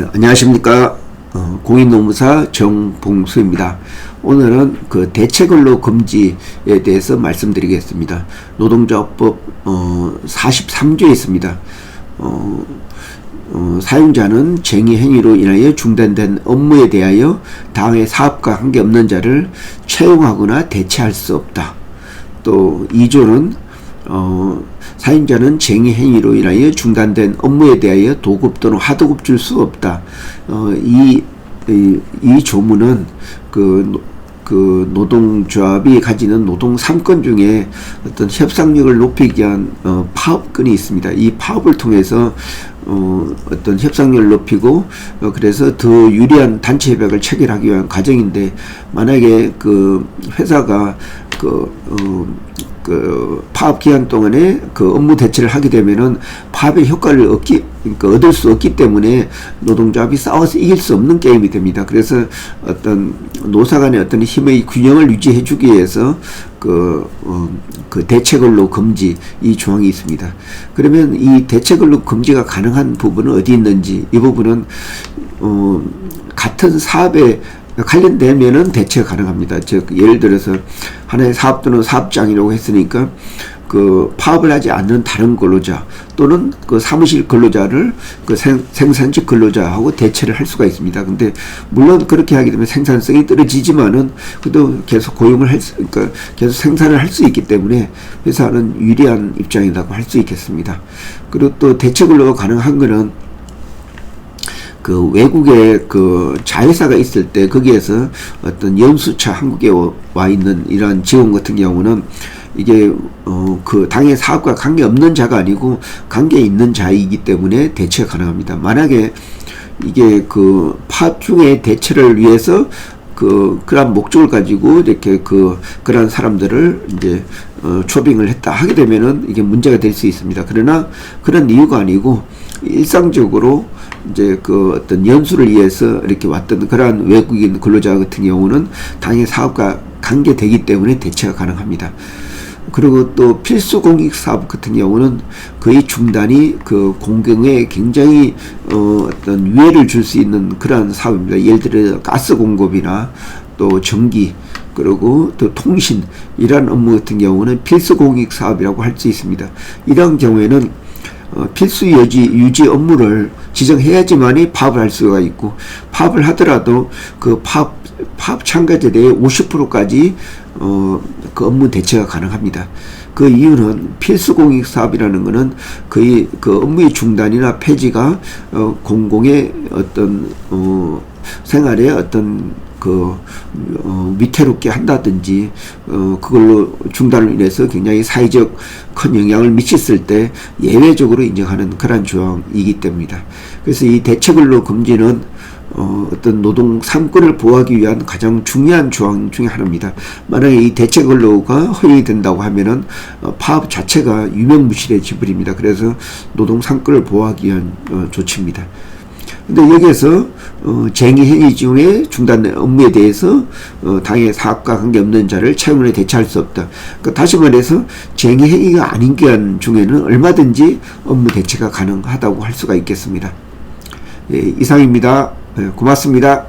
안녕하십니까. 공인노무사 정봉수입니다. 오늘은 그 대체근로 금지에 대해서 말씀드리겠습니다. 노동조합법 43조에 있습니다. 사용자는 쟁의행위로 인하여 중단된 업무에 대하여 당의 사업과 관계없는 자를 채용하거나 대체할 수 없다. 또 2조는 사용자는 쟁의행위로 인하여 중단된 업무에 대하여 도급 또는 하도급 줄 수 없다. 이 조문은 그 노동조합이 가지는 노동 3권 중에 어떤 협상력을 높이기 위한 파업권이 있습니다. 이 파업을 통해서 어떤 협상력을 높이고 그래서 더 유리한 단체 협약을 체결하기 위한 과정인데, 만약에 그 회사가 파업 기간 동안에 그 업무 대체를 하게 되면은 파업의 효과를 얻을 수 없기 때문에 노동조합이 싸워서 이길 수 없는 게임이 됩니다. 그래서 어떤 노사 간의 어떤 힘의 균형을 유지해 주기 위해서 그 대체근로 금지 이 조항이 있습니다. 그러면 이 대체근로 금지가 가능한 부분은 어디 있는지, 이 부분은 같은 사업에 관련되면은 대체가 가능합니다. 즉 예를 들어서 하나의 사업 또는 사업장이라고 했으니까 그 파업을 하지 않는 다른 근로자 또는 그 사무실 근로자를 그 생산직 근로자하고 대체를 할 수가 있습니다. 근데 물론 그렇게 하게 되면 생산성이 떨어지지만은 그래도 계속 고용을 그러니까 계속 생산을 할 수 있기 때문에 회사는 유리한 입장이라고 할 수 있겠습니다. 그리고 또 대체 근로가 가능한 거는 그 외국에 그 자회사가 있을 때 거기에서 어떤 연수차 한국에 와 있는 이러한 직원 같은 경우는 이게 그 당의 사업과 관계 없는 자가 아니고 관계 있는 자이기 때문에 대체가 가능합니다. 만약에 이게 그 파업 중에 대체를 위해서 그러한 목적을 가지고 이렇게 그러한 사람들을 이제 초빙을 했다 하게 되면은 이게 문제가 될 수 있습니다. 그러나 그런 이유가 아니고 일상적으로 이제 그 어떤 연수를 위해서 이렇게 왔던 그러한 외국인 근로자 같은 경우는 당의 사업과 관계되기 때문에 대체가 가능합니다. 그리고 또 필수 공익 사업 같은 경우는 거의 중단이 그 공경에 굉장히 어떤 위해를 줄 수 있는 그러한 사업입니다. 예를 들어 가스 공급이나 또 전기 그리고 또 통신 이러한 업무 같은 경우는 필수 공익 사업이라고 할 수 있습니다. 이런 경우에는 필수 유지 업무를 지정해야지만이 파업을 할 수가 있고, 파업을 하더라도 그 파업 참가자들의 50%까지 그 업무 대체가 가능합니다. 그 이유는 필수 공익 사업이라는 것은 거의 그 업무의 중단이나 폐지가 공공의 어떤 생활에 어떤 위태롭게 한다든지 그걸로 중단을 인해서 굉장히 사회적 큰 영향을 미쳤을 때 예외적으로 인정하는 그런 조항이기 때문이다. 그래서 이 대체근로 금지는 어떤 노동 3권을 보호하기 위한 가장 중요한 조항 중에 하나입니다. 만약에 이 대체근로가 허용이 된다고 하면은 파업 자체가 유명무실해져 버립니다. 그래서 노동 3권을 보호하기 위한 조치입니다. 근데 여기에서 쟁의행위 중에 중단된 업무에 대해서 당의 사업과 관계없는 자를 채용에 대체할 수 없다. 그러니까 다시 말해서 쟁의행위가 아닌 기간 중에는 얼마든지 업무 대체가 가능하다고 할 수가 있겠습니다. 예, 이상입니다. 고맙습니다.